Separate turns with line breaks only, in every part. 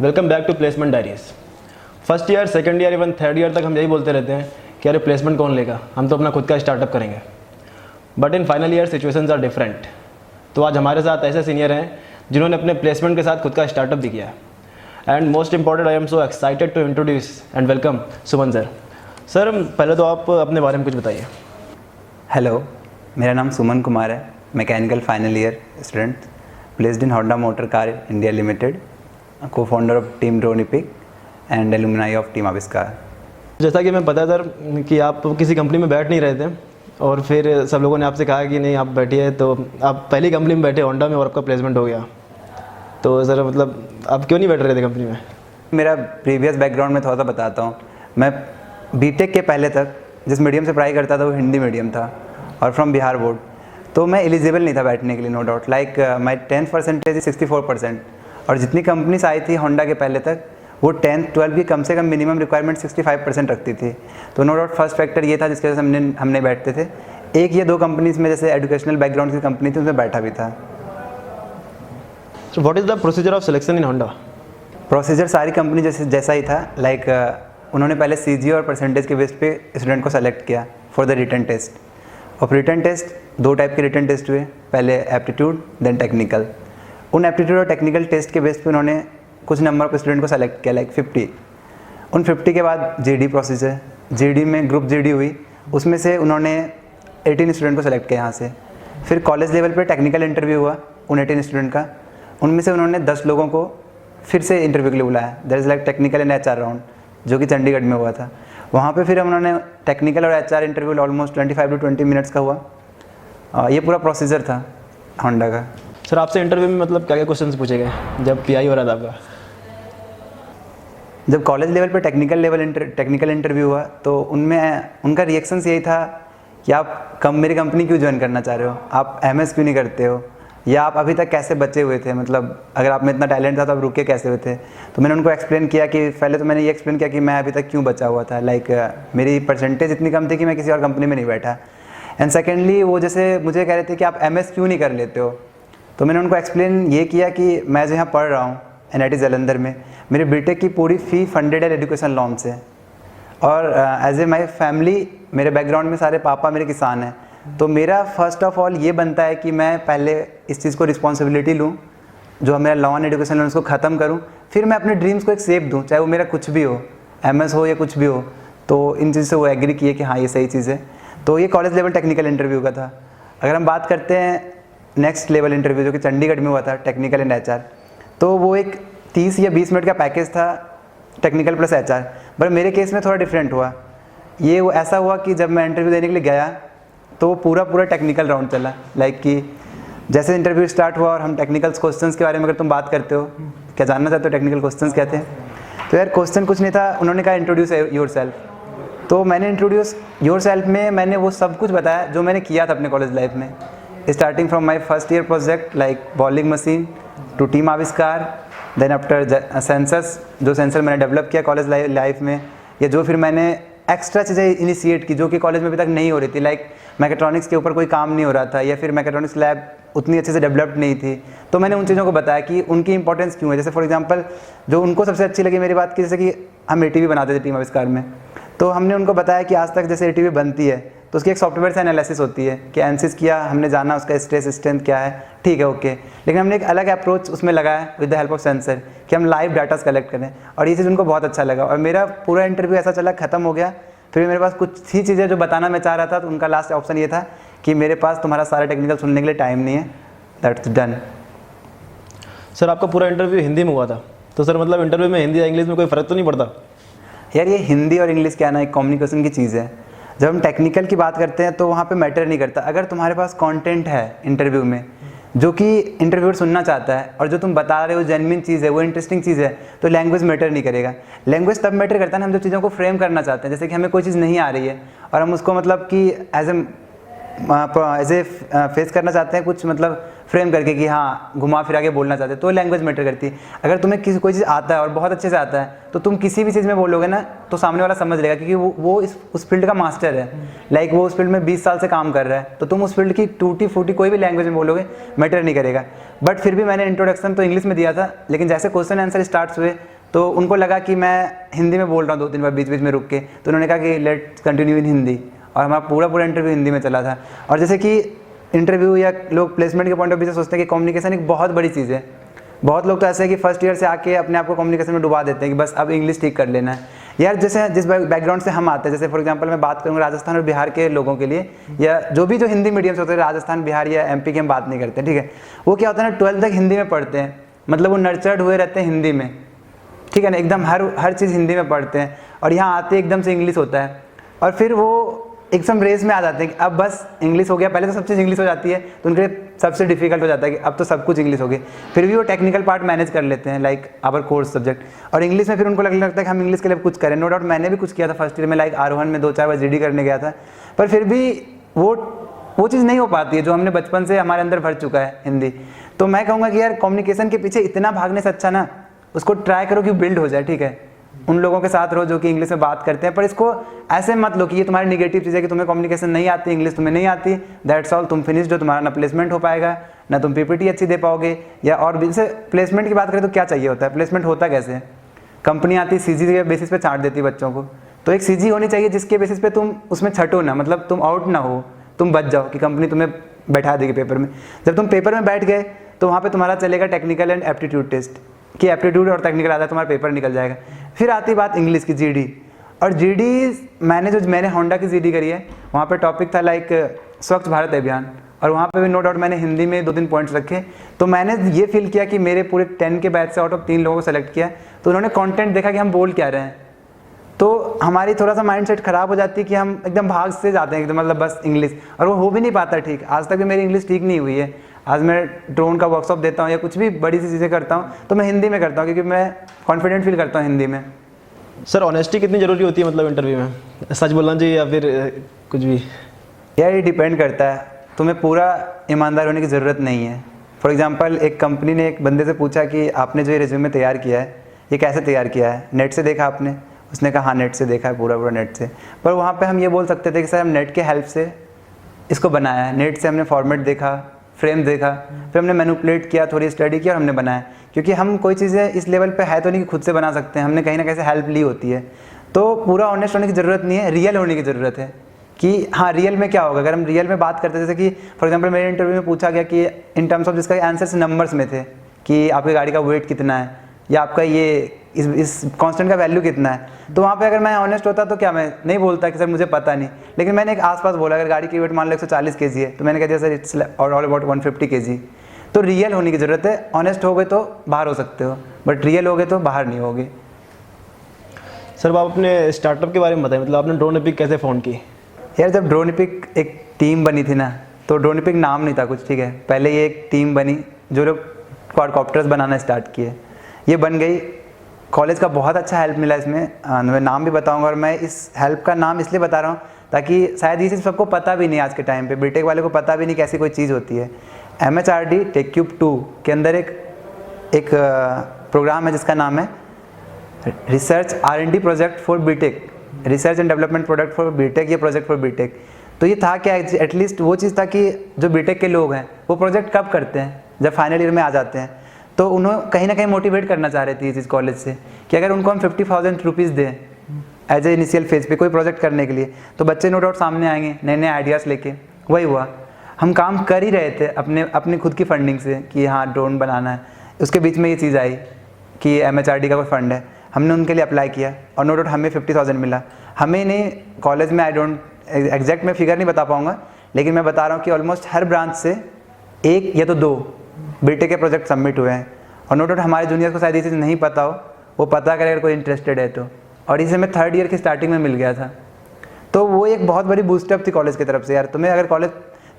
Welcome back to placement diaries. First year, second year, even third year तक हम यही बोलते रहते हैं कि अरे प्लेसमेंट कौन लेगा, हम तो अपना खुद का स्टार्टअप करेंगे। But in final year situations are different. तो आज हमारे साथ ऐसे सीनियर हैं जिन्होंने अपने प्लेसमेंट के साथ खुद का स्टार्टअप भी किया है। And most important, I am so excited to introduce and welcome Suman sir. Sir पहले तो आप अपने बारे में कुछ बताइए।
हेलो, मेरा नाम सुमन कुमार है। Mechanical final year student, placed in Honda motor car India limited, cofounder of team Dronipic and alumni of team Aavishkar.
जैसा कि मैं पता सर कि आप किसी कंपनी में बैठ नहीं रहे थे और फिर सब लोगों ने आपसे कहा कि नहीं आप बैठिए, तो आप पहली कंपनी में बैठे होंडा में और आपका प्लेसमेंट हो गया। तो सर मतलब आप क्यों नहीं बैठ रहे थे कंपनी में?
मेरा प्रीवियस बैकग्राउंड में थोड़ा सा बताता हूँ। मैं बीटेक के पहले तक जिस मीडियम से पढ़ाई करता था वो हिंदी मीडियम था और फ्रॉम बिहार बोर्ड। तो मैं एलिजिबल नहीं था बैठने के लिए, no doubt. Like my 10th percentage 64%। और जितनी कंपनीज आई थी होंडा के पहले तक वो 10th 12th की कम से कम मिनिमम रिक्वायरमेंट 65% रखती थी। तो नो डाउट फर्स्ट फैक्टर ये था जिसकी वजह से हमने बैठते थे। एक या दो कंपनीज में जैसे एजुकेशनल बैकग्राउंड की कंपनी थी उसमें बैठा भी था।
So what is the procedure of selection in Honda?
Procedure सारी कंपनी जैसा ही था। लाइक उन्होंने पहले सीजी और परसेंटेज के बेस पे स्टूडेंट को सेलेक्ट किया फॉर द रिटन टेस्ट। और रिटन टेस्ट दो टाइप के रिटन टेस्ट हुए, पहले एप्टीट्यूड देन टेक्निकल। उन एप्टीट्यूड और टेक्निकल टेस्ट के बेस पे उन्होंने कुछ नंबर पर स्टूडेंट को सेलेक्ट किया, लाइक 50। उन 50 के बाद जीडी प्रोसीजर, जीडी में ग्रुप जीडी हुई, उसमें से उन्होंने 18 स्टूडेंट को सेलेक्ट किया यहाँ से। फिर कॉलेज लेवल पे टेक्निकल इंटरव्यू हुआ उन 18 स्टूडेंट का, उनमें से उन्होंने 10 लोगों को फिर से इंटरव्यू के लिए बुलाया। That is like technical and HR round, जो कि चंडीगढ़ में हुआ था। वहाँ पे फिर उन्होंने टेक्निकल और HR interview almost 25 to 20 minutes का हुआ। ये पूरा प्रोसीजर था होंडा का।
सर आपसे इंटरव्यू में मतलब क्या क्या क्वेश्चंस पूछे गए जब पीआई हो रहा था आपका?
जब कॉलेज लेवल पे टेक्निकल इंटरव्यू हुआ तो उनमें उनका रिएक्शंस यही था कि आप मेरी कंपनी क्यों ज्वाइन करना चाह रहे हो, आप एमएस क्यों नहीं करते हो, या आप अभी तक कैसे बचे हुए थे, मतलब अगर आप में इतना टैलेंट था तो आप रुके कैसे हुए थे। तो मैंने उनको एक्सप्लेन किया कि पहले तो मैंने ये एक्सप्लेन किया कि मैं अभी तक क्यों बचा हुआ था। लाइक मेरी परसेंटेज इतनी कम थी कि मैं किसी और कंपनी में नहीं बैठा। एंड सेकेंडली वो जैसे मुझे कह रहे थे कि आप एमएस क्यों नहीं कर लेते हो, तो मैंने उनको एक्सप्लेन ये किया कि मैं जो यहाँ पढ़ रहा हूँ NIT जालंधर में, मेरी बीटेक की पूरी फ़ी फंडेड है एजुकेशन लोन से। और एज ए माई फैमिली, मेरे बैकग्राउंड में सारे पापा मेरे किसान हैं, तो मेरा फर्स्ट ऑफ ऑल ये बनता है कि मैं पहले इस चीज़ को रिस्पॉन्सिबिलिटी लूँ, जो मेरा लोन एजुकेशन लोन उसको ख़त्म करूँ, फिर मैं अपने ड्रीम्स को एक शेप दूँ, चाहे वो मेरा कुछ भी हो, MS हो या कुछ भी हो। तो इन चीज़ से वो एग्री किए कि हाँ ये सही चीज़ है। तो ये कॉलेज लेवल टेक्निकल इंटरव्यू का था। अगर हम बात करते हैं नेक्स्ट लेवल इंटरव्यू जो कि चंडीगढ़ में हुआ था, टेक्निकल एंड एचआर, तो वो एक 30 या 20 मिनट का पैकेज था, टेक्निकल प्लस एचआर। बट मेरे केस में थोड़ा डिफरेंट हुआ। ये ऐसा हुआ कि जब मैं इंटरव्यू देने के लिए गया तो पूरा टेक्निकल राउंड चला। लाइक कि जैसे इंटरव्यू स्टार्ट हुआ और हम टेक्निकल क्वेश्चंस के बारे में अगर तुम बात करते हो, क्या जानना चाहते हो टेक्निकल क्वेश्चंस क्या थे, तो यार क्वेश्चन कुछ नहीं था। उन्होंने कहा इंट्रोड्यूस योरसेल्फ। तो मैंने इंट्रोड्यूस योरसेल्फ में मैंने वो सब कुछ बताया जो मैंने किया था अपने कॉलेज लाइफ में, starting from my first year project like bowling machine to team Aavishkar, then after sensors, जो सेंसर मैंने डेवलप किया कॉलेज लाइफ में, या जो फिर मैंने एक्स्ट्रा चीज़ें इनिशिएट की जो कि कॉलेज में अभी तक नहीं हो रही थी। लाइक मैकेट्रॉनिक्स के ऊपर कोई काम नहीं हो रहा था, या फिर मैकेट्रॉनिक्स लैब उतनी अच्छे से डेवलप्ड नहीं थी। तो मैंने उन चीज़ों को बताया कि उनकी इंपॉर्टेंस क्यों है। जैसे फॉर एग्जांपल जो उनको सबसे अच्छी लगी मेरी बात की, जैसे कि हम ATV बनाते थे टीम आविष्कार में, तो हमने उनको बताया कि आज तक जैसे ATV बनती है तो उसकी एक सॉफ्टवेयर से एनालिसिस होती है कि एनालिसिस किया, हमने जाना उसका स्ट्रेस स्ट्रेंथ क्या है, ठीक है ओके। लेकिन हमने एक अलग अप्रोच उसमें लगाया with the help of sensor कि हम लाइव डाटा कलेक्ट करें, और ये चीज़ उनको बहुत अच्छा लगा। और मेरा पूरा इंटरव्यू ऐसा चला, ख़त्म हो गया। फिर मेरे पास कुछ ही चीज़ें जो बताना मैं चाह रहा था, तो उनका लास्ट ऑप्शन ये था कि मेरे पास तुम्हारा सारा टेक्निकल सुनने के लिए टाइम नहीं है, दैट्स डन।
सर आपका पूरा इंटरव्यू हिंदी में हुआ था, तो सर मतलब इंटरव्यू में हिंदी या इंग्लिश में कोई फ़र्क तो नहीं पड़ता?
यार ये हिंदी और इंग्लिश क्या ना, एक कम्युनिकेशन की चीज़ है। जब हम टेक्निकल की बात करते हैं तो वहाँ पे मैटर नहीं करता। अगर तुम्हारे पास कंटेंट है इंटरव्यू में जो कि इंटरव्यूअर सुनना चाहता है, और जो तुम बता रहे हो जेन्युइन चीज़ है, वो इंटरेस्टिंग चीज़ है, तो लैंग्वेज मैटर नहीं करेगा। लैंग्वेज तब मैटर करता है ना हम जब चीज़ों को फ्रेम करना चाहते हैं। जैसे कि हमें कोई चीज़ नहीं आ रही है और हम उसको मतलब कि एज ए फेस करना चाहते हैं, कुछ मतलब फ्रेम करके कि हाँ घुमा फिरा के बोलना चाहते हैं, तो लैंग्वेज मैटर करती है। अगर तुम्हें कोई चीज़ आता है और बहुत अच्छे से आता है, तो तुम किसी भी चीज़ में बोलोगे ना तो सामने वाला समझ लेगा, क्योंकि वो उस फील्ड का मास्टर है। लाइक वो उस फील्ड में 20 साल से काम कर रहा है, तो तुम उस फील्ड की टूटी फूटी कोई भी लैंग्वेज में बोलोगे मैटर नहीं करेगा। बट फिर भी मैंने इंट्रोडक्शन तो इंग्लिश में दिया था, लेकिन जैसे क्वेश्चन आंसर स्टार्ट हुए तो उनको लगा कि मैं हिंदी में बोल रहा हूँ 2-3 बार बीच बीच में रुक के, तो उन्होंने कहा कि लेट्स कंटिन्यू इन हिंदी, और हमारा पूरा इंटरव्यू हिंदी में चला था। और जैसे कि इंटरव्यू या लोग प्लेसमेंट के पॉइंट ऑफ व्यू से सोचते हैं कि कम्युनिकेशन एक बहुत बड़ी चीज़ है। बहुत लोग तो ऐसे है कि फर्स्ट ईयर से आके अपने आप को कम्युनिकेशन में डुबा देते हैं कि बस अब इंग्लिश ठीक कर लेना है। यार जैसे जिस बैकग्राउंड से हम आते हैं, जैसे फॉर एग्जांपल मैं बात करूँगा राजस्थान और बिहार के लोगों के लिए, या जो हिंदी मीडियम से होते हैं, राजस्थान बिहार या एमपी की हम बात नहीं करते, ठीक है। वो क्या होता है ना, 12th तक हिंदी में पढ़ते हैं, मतलब वो नर्चर्ड हुए रहते हैं हिंदी में, ठीक है ना, एकदम हर चीज़ हिंदी में पढ़ते हैं, और यहाँ आते एकदम से इंग्लिश होता है, और फिर वो एकदम रेस में आ जाते हैं कि अब बस इंग्लिश हो गया। पहले तो सब चीज़ इंग्लिश हो जाती है, तो उनके लिए सबसे डिफिकल्ट हो जाता है कि अब तो सब कुछ इंग्लिश हो गई। फिर भी वो टेक्निकल पार्ट मैनेज कर लेते हैं, लाइक आवर कोर्स सब्जेक्ट, और इंग्लिश में फिर उनको लगने लगता है कि हम इंग्लिश के लिए कुछ करें। नो डाउट मैंने भी कुछ किया था फर्स्ट ईयर में, लाइक आरोहण में 2-4 बार जीडी करने गया था, पर फिर भी वो चीज़ नहीं हो पाती है जो हमने बचपन से हमारे अंदर भर चुका है हिंदी। तो मैं कहूँगा कि यार कम्युनिकेशन के पीछे इतना भागने से अच्छा ना उसको ट्राई करो कि बिल्ड हो जाए, ठीक है। उन लोगों के साथ रहो जो कि इंग्लिश में बात करते हैं, पर इसको ऐसे मत लो कि ये तुम्हारी निगेटिव चीज़ है कि तुम्हें कम्युनिकेशन नहीं आती, इंग्लिश तुम्हें नहीं आती, दैट्स ऑल, तुम फिनिश हो, तुम्हारा ना प्लेसमेंट हो पाएगा, ना तुम पीपीटी अच्छी दे पाओगे। या और भी जैसे प्लेसमेंट की बात करें तो क्या चाहिए होता है, प्लेसमेंट होता कैसे है, कंपनी आती सीजी के बेसिस पे छांट देती बच्चों को, तो एक सीजी होनी चाहिए जिसके बेसिस पे तुम उसमें छटो ना, मतलब तुम आउट ना हो, तुम बच जाओ कि कंपनी तुम्हें बैठा देगी पेपर में। जब तुम पेपर में बैठ गए तो वहाँ पे तुम्हारा चलेगा टेक्निकल एंड एप्टीट्यूड टेस्ट, कि एप्टीट्यूड और टेक्निकल आता है, तुम्हारा पेपर निकल जाएगा। फिर आती बात इंग्लिश की, जीडी। और जीडी मैंने होंडा की जीडी करी है, वहाँ पे टॉपिक था लाइक स्वच्छ भारत अभियान, और वहाँ पे भी नो डाउट मैंने हिंदी में 2-3 पॉइंट्स रखे। तो मैंने ये फील किया कि मेरे पूरे 10 के बैच से आउट ऑफ 3 लोगों को सेलेक्ट किया, तो उन्होंने कंटेंट देखा कि हम बोल क्या रहे हैं, तो हमारी थोड़ा सा माइंडसेट खराब हो जाती है कि हम एकदम भाग से जाते हैं एकदम, मतलब बस इंग्लिश, और वो हो भी नहीं पाता ठीक। आज तक भी मेरी इंग्लिश ठीक नहीं हुई है। आज मैं ड्रोन का वर्कशॉप देता हूँ या कुछ भी बड़ी सी चीज़ें करता हूँ तो मैं हिंदी में करता हूँ, क्योंकि मैं कॉन्फिडेंट फील करता हूँ हिंदी में।
सर ऑनेस्टी कितनी ज़रूरी होती है मतलब इंटरव्यू में, सच बोलना चाहिए या फिर कुछ भी?
यार ये डिपेंड करता है, तुम्हें पूरा ईमानदार होने की ज़रूरत नहीं है। फॉर एग्जांपल एक कंपनी ने एक बंदे से पूछा कि आपने जो ये रिज्यूमे तैयार किया है ये कैसे तैयार किया है, नेट से देखा आपने? उसने कहा हाँ नेट से देखा है, पूरा नेट से। पर वहाँ पे हम ये बोल सकते थे कि सर हम नेट के हेल्प से इसको बनाया है, नेट से हमने फॉर्मेट देखा, फ्रेम देखा, फिर हमने मैनिपुलेट किया, थोड़ी स्टडी किया और हमने बनाया। क्योंकि हम कोई चीज़ें इस लेवल पे है तो नहीं कि खुद से बना सकते हैं, हमने कहीं ना कहीं से हेल्प ली होती है। तो पूरा ऑनेस्ट होने की ज़रूरत नहीं है, रियल होने की ज़रूरत है कि हाँ रियल में क्या होगा। अगर हम रियल में बात करते जैसे कि फॉर एग्जांपल मेरे इंटरव्यू में पूछा गया कि इन टर्म्स ऑफ जिसका आंसर्स नंबर्स में थे कि आपकी गाड़ी का वेट कितना है या आपका ये इस कांस्टेंट का वैल्यू कितना है, तो वहाँ पे अगर मैं ऑनेस्ट होता तो क्या मैं नहीं बोलता कि सर मुझे पता नहीं, लेकिन मैंने एक आसपास बोला अगर गाड़ी की वेट मान लो 140 kg है तो मैंने कह दिया sir it's all about 150 kg। तो रियल होने की ज़रूरत है, ऑनेस्ट हो गए तो बाहर हो सकते हो, बट रियल हो गए तो बाहर नहीं होगे।
सर आप अपने स्टार्टअप के बारे में बताएं, मतलब आपने ड्रोन एपिक कैसे फाउंड की?
यार जब ड्रोन एपिक एक टीम बनी थी ना, तो ड्रोन एपिक नाम नहीं था कुछ, ठीक है, पहले ये एक टीम बनी जो लोग क्वाडकॉप्टर्स बनाना स्टार्ट किए, ये बन गई। कॉलेज का बहुत अच्छा हेल्प मिला इसमें, मैं नाम भी बताऊंगा, और मैं इस हेल्प का नाम इसलिए बता रहा हूँ ताकि शायद ये चीज़ सबको पता भी नहीं आज के टाइम पे, बीटेक वाले को पता भी नहीं कैसी कोई चीज़ होती है। MHRD टेक्यूब 2 के अंदर एक प्रोग्राम है जिसका नाम है research R&D project for BTech, research and development product for BTech, ये प्रोजेक्ट फॉर बीटेक। तो ये था क्या, एटलीस्ट वो चीज़ था कि जो बीटेक के लोग हैं वो प्रोजेक्ट कब करते हैं, जब फाइनल ईयर में आ जाते हैं। तो उन्होंने कहीं ना कहीं मोटिवेट करना चाह रही थी ये चीज़ कॉलेज से कि अगर उनको हम 50,000 रुपीज़ दें एज ए इनिशियल फेज पे कोई प्रोजेक्ट करने के लिए, तो बच्चे नो डाउट सामने आएंगे नए नए आइडियाज़ लेके। वही हुआ, हम काम कर ही रहे थे अपनी खुद की फंडिंग से कि हाँ ड्रोन बनाना है, उसके बीच में ये चीज़ आई कि MHRD का कोई फंड है, हमने उनके लिए अप्लाई किया और नो डाउट हमें 50,000 मिला। हमें नहीं, कॉलेज में आई डोंट एग्जैक्ट मैं फिगर नहीं बता पाऊँगा, लेकिन मैं बता रहा हूँ कि ऑलमोस्ट हर ब्रांच से 1 या तो 2 बीटेक के प्रोजेक्ट सबमिट हुए हैं। और नो डाउट हमारे जूनियर्स को शायद ये चीज़ नहीं पता हो, वो पता करे अगर कोई इंटरेस्टेड है तो, और इसे मैं 3rd ईयर की स्टार्टिंग में मिल गया था। तो वो एक बहुत बड़ी बूस्टअप थी कॉलेज की तरफ से। यार तुम्हें अगर कॉलेज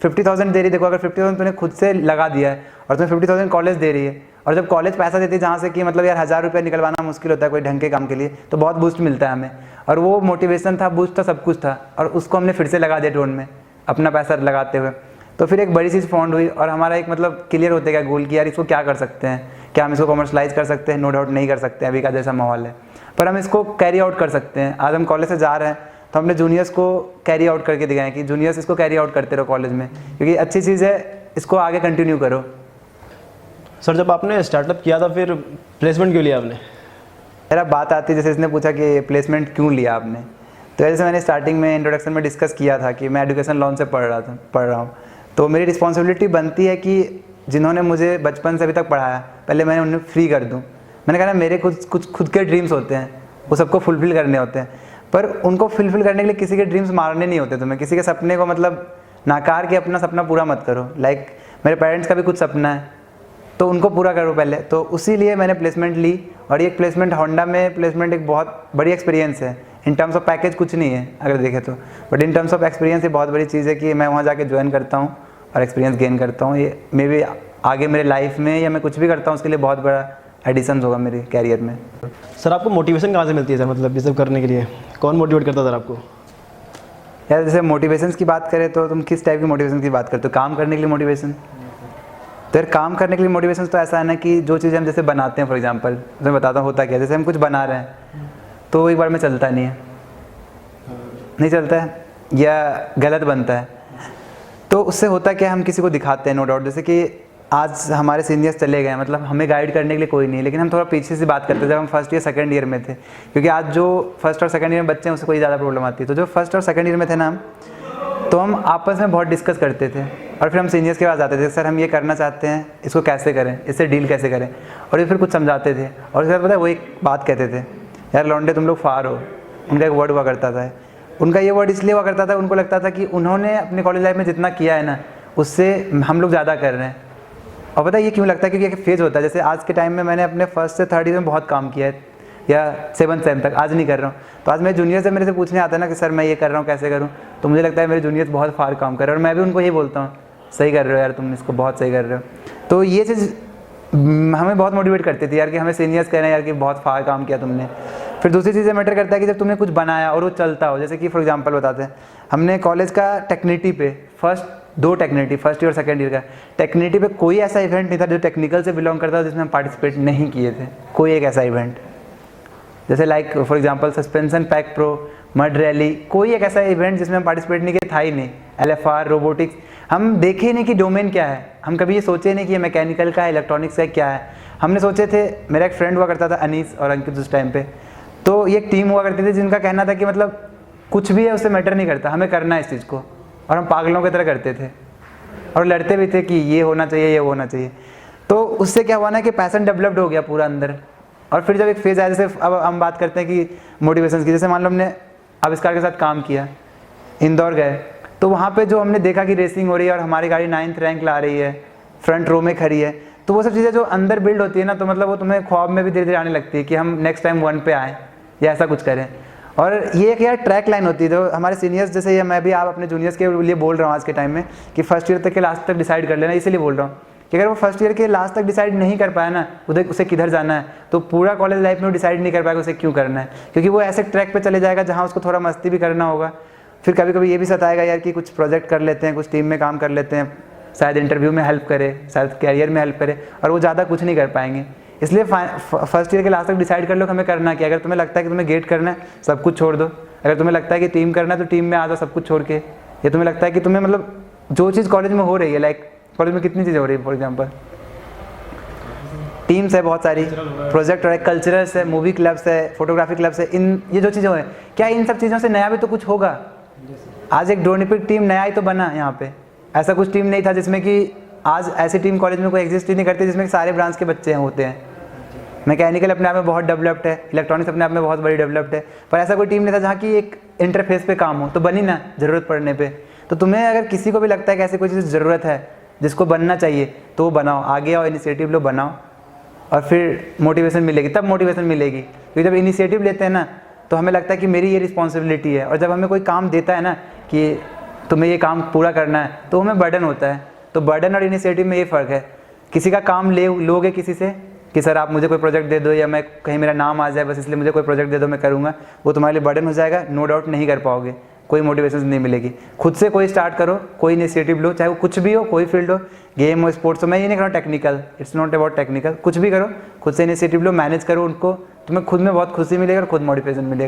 50,000 दे रही, देखो अगर 50,000 तूने खुद से लगा दिया है और तुम्हें 50,000 कॉलेज दे रही है, और जब कॉलेज पैसा देती है जहाँ से कि मतलब यार 1000 रुपये निकलवाना मुश्किल होता है कोई ढंग के काम के लिए, तो बहुत बूस्ट मिलता है हमें। और वो मोटिवेशन था, बूस्ट था, सब कुछ था, और उसको हमने फिर से लगा दिया ड्रोन में अपना पैसा लगाते हुए। तो फिर एक बड़ी चीज़ फाउंड हुई और हमारा एक मतलब क्लियर होते गया गोल कि यार इसको क्या कर सकते हैं, क्या हम इसको कमर्शलाइज कर सकते हैं? नो डाउट नहीं कर सकते हैं अभी का जैसा माहौल है, पर हम इसको कैरी आउट कर सकते हैं। आज हम कॉलेज से जा रहे हैं तो हमने जूनियर्स को कैरी आउट करके दिखाएं कि जूनियर्स इसको कैरी आउट करते रहो कॉलेज में, क्योंकि अच्छी चीज़ है, इसको आगे कंटिन्यू करो।
सर जब आपने स्टार्टअप किया था फिर प्लेसमेंट क्यों लिया आपने?
यार अब बात आती है, जैसे इसने पूछा कि प्लेसमेंट क्यों लिया आपने, तो जैसे मैंने स्टार्टिंग में इंट्रोडक्शन में डिस्कस किया था कि मैं एजुकेशन लोन से पढ़ रहा हूँ, तो मेरी रिस्पॉन्सिबिलिटी बनती है कि जिन्होंने मुझे बचपन से अभी तक पढ़ाया पहले मैंने उन्हें फ्री कर दूँ। मैंने कहा ना मेरे कुछ खुद के ड्रीम्स होते हैं, वो सबको फुलफ़िल करने होते हैं, पर उनको फुलफ़िल करने के लिए किसी के ड्रीम्स मारने नहीं होते तुम्हें, किसी के सपने को मतलब नाकार के अपना सपना पूरा मत करो। लाइक मेरे पेरेंट्स का भी कुछ सपना है तो उनको पूरा करो पहले, तो उसी लिए मैंने प्लेसमेंट ली। और ये प्लेसमेंट होंडा में प्लेसमेंट एक बहुत बड़ी एक्सपीरियंस है। इन टर्म्स ऑफ पैकेज कुछ नहीं है अगर देखें तो, but in terms of experience ये बहुत बड़ी चीज़ है कि मैं वहाँ जाके ज्वाइन करता हूँ और एक्सपीरियंस गेन करता हूँ। ये मे बी आगे मेरे लाइफ में या मैं कुछ भी करता हूँ उसके लिए बहुत बड़ा एडिशन होगा मेरे कैरियर में।
सर आपको मोटिवेशन कहाँ से मिलती है सर, मतलब ये सब करने के लिए कौन मोटिवेट करता है सर आपको?
यार जैसे मोटिवेशंस की बात करें तो तुम किस टाइप की मोटिवेशन की बात करते हो? काम करने के लिए मोटिवेशन? तो यार काम करने के लिए मोटिवेशन तो ऐसा है ना कि जो चीज़ें हम जैसे बनाते हैं, फॉर एग्जांपल मैं बताता हूँ होता क्या, जैसे हम कुछ बना रहे हैं तो एक बार में चलता नहीं चलता है या गलत बनता है, तो उससे होता क्या, हम किसी को दिखाते हैं नो डाउट। जैसे कि आज हमारे सीनियर्स चले गए, मतलब हमें गाइड करने के लिए कोई नहीं, लेकिन हम थोड़ा पीछे से बात करते थे जब हम फर्स्ट ईयर सेकंड ईयर में थे, क्योंकि आज जो फर्स्ट और सेकंड ईयर में बच्चे हैं उससे कोई ज़्यादा प्रॉब्लम आती है। तो जो फर्स्ट और सेकंड ईयर में थे ना हम, तो हम आपस में बहुत डिस्कस करते थे और फिर हम सीनियर्स के पास जाते थे, सर हम ये करना चाहते हैं, इसको कैसे करें, इससे डील कैसे करें, और ये फिर कुछ समझाते थे। और उसके बाद पता है वो एक बात कहते थे, यार लौंडे तुम लोग फार हो। उनका एक वर्ड हुआ करता था, उनका ये वर्ड इसलिए हुआ करता था, उनको लगता था कि उन्होंने अपने कॉलेज लाइफ में जितना किया है ना उससे हम लोग ज़्यादा कर रहे हैं। और पता है ये क्यों लगता है, क्योंकि एक फेज़ होता है। जैसे आज के टाइम में मैंने अपने फर्स्ट से थर्ड ईयर में बहुत काम किया है या 7th सेम तक, आज नहीं कर रहा हूँ। तो आज मेरे जूनियर से मेरे से पूछने आता है ना कि सर मैं ये कर रहा हूँ कैसे करूँ, तो मुझे लगता है मेरे जूनियर्स बहुत फार काम कर रहे हैं और मैं भी उनको यही बोलता हूँ सही कर रहे हो यार, तुम इसको बहुत सही कर रहे हो। तो ये चीज़ हमें बहुत मोटिवेट करती थी यार कि हमें सीनियर्स कह रहे हैं यार कि बहुत फार काम किया तुमने। फिर दूसरी चीज़ मैटर करता है कि जब तुमने कुछ बनाया और वो चलता हो, जैसे कि फॉर एग्जांपल बताते हैं, हमने कॉलेज का टेक्निटी पे दो टेक्निटी, फर्स्ट ईयर और सेकंड ईयर का टेक्निटी पे कोई ऐसा इवेंट नहीं था जो टेक्निकल से बिलोंग करता था जिसमें हम पार्टिसिपेट नहीं किए थे। कोई एक ऐसा इवेंट, जैसे like for example suspension pack pro, mud rally, कोई एक ऐसा इवेंट जिसमें हम पार्टिसिपेट नहीं किए था ही नहीं। LFR, रोबोटिक्स, हम देखे नहीं कि डोमेन क्या है, हम कभी ये सोचे नहीं कि ये मैकेनिकल का है, इलेक्ट्रॉनिक्स का क्या है। हमने सोचे थे, मेरा एक फ्रेंड हुआ करता था अनीस और अंकित उस टाइम पे, तो ये एक टीम हुआ करती थी जिनका कहना था कि मतलब कुछ भी है उससे मैटर नहीं करता, हमें करना है इस चीज़ को, और हम पागलों की तरह करते थे और लड़ते भी थे कि ये होना चाहिए, ये होना चाहिए। तो उससे क्या हुआ ना कि पैशन डेवलप्ड हो गया पूरा अंदर। और फिर जब एक फेज़ आया, जैसे अब हम बात करते हैं कि मोटिवेशन की, जैसे मान लो हमने आविष्कार के साथ काम किया, इंदौर गए, तो वहाँ पे जो हमने देखा कि रेसिंग हो रही है और हमारी गाड़ी 9th रैंक ला रही है, फ्रंट रो में खड़ी है, तो वो सब चीज़ें जो अंदर बिल्ड होती है ना, तो मतलब वो तुम्हें ख्वाब में भी धीरे धीरे आने लगती है कि हम नेक्स्ट टाइम 1 पे आएँ या ऐसा कुछ करें। और ये एक यार ट्रैक लाइन होती है, तो हमारे सीनियर्स जैसे ये मैं भी आप अपने जूनियर्स के लिए बोल रहा हूँ आज के टाइम में कि फर्स्ट ईयर तक के लास्ट तक डिसाइड कर लेना, इसीलिए बोल रहा हूँ कि अगर वो फर्स्ट ईयर के लास्ट तक डिसाइड नहीं कर पाया ना उसे किधर जाना है, तो पूरा कॉलेज लाइफ में वो डिसाइड नहीं कर पाएगा उसे क्यों करना है, क्योंकि वो ऐसे ट्रैक पे चले जाएगा जहाँ उसको थोड़ा मस्ती भी करना होगा। फिर कभी कभी ये भी सताएगा यार कि कुछ प्रोजेक्ट कर लेते हैं, कुछ टीम में काम कर लेते हैं, शायद इंटरव्यू में हेल्प करे, शायद कैरियर में हेल्प करे, और वो ज़्यादा कुछ नहीं कर पाएंगे। इसलिए फर्स्ट ईयर के लास्ट तक डिसाइड कर लो कि हमें करना क्या। अगर तुम्हें लगता है कि तुम्हें गेट करना है, सब कुछ छोड़ दो। अगर तुम्हें लगता है कि टीम करना है तो टीम में आ जाओ सब कुछ छोड़ के। या तुम्हें लगता है कि तुम्हें मतलब जो चीज़ कॉलेज में हो रही है, लाइक कॉलेज में कितनी चीज़ें हो रही है, फॉर एग्जांपल टीम्स है बहुत सारी, प्रोजेक्ट है, कल्चरल्स है, मूवी क्लब्स है, फोटोग्राफी क्लब्स है, इन ये जो चीज़ें हैं, क्या इन सब चीज़ों से नया भी तो कुछ होगा। आज एक ड्रोनिपिक टीम नया ही तो बना यहाँ पे, ऐसा कुछ टीम नहीं था जिसमें कि आज ऐसी टीम कॉलेज में कोई एग्जिस्ट ही नहीं करती जिसमें सारे ब्रांच के बच्चे होते हैं। मैकेनिकल अपने आप में बहुत डेवलप्ड है, इलेक्ट्रॉनिक्स अपने आप में बहुत बड़ी डेवलप्ड है, पर ऐसा कोई टीम नहीं था जहाँ की एक इंटरफेस पे काम हो, तो बनी ना ज़रूरत पड़ने पे। तो तुम्हें अगर किसी को भी लगता है कि ऐसी कोई चीज़ ज़रूरत है जिसको बनना चाहिए, तो वो बनाओ, आगे आओ, इनिशिएटिव लो, बनाओ, और फिर मोटिवेशन मिलेगी, तब मोटिवेशन मिलेगी। क्योंकि जब इनिशिएटिव लेते हैं ना तो हमें लगता है कि मेरी ये रिस्पॉन्सिबिलिटी है, और जब हमें कोई काम देता है ना कि तुम्हें ये काम पूरा करना है, तो हमें बर्डन होता है। तो बर्डन और इनिशिएटिव में ये फ़र्क है, किसी का काम लोगे किसी से कि सर आप मुझे कोई प्रोजेक्ट दे दो, या मैं कहीं मेरा नाम आ जाए बस इसलिए मुझे कोई प्रोजेक्ट दे दो मैं करूँगा, वो तुम्हारे लिए बर्डन हो जाएगा, नो डाउट नहीं कर पाओगे, कोई मोटिवेशन नहीं मिलेगी। खुद से कोई स्टार्ट करो, कोई इनिशिएटिव लो, चाहे वो कुछ भी हो, कोई फील्ड हो, गेम हो, स्पोर्ट्स हो। मैं ये नहीं कह रहा हूँ technical, it's not about technical, कुछ भी करो, खुद से इनिशिएटिव लो, मैनेज करो उनको, तुम्हें खुद में बहुत खुशी मिलेगी और खुद मोटिवेशन मिलेगा।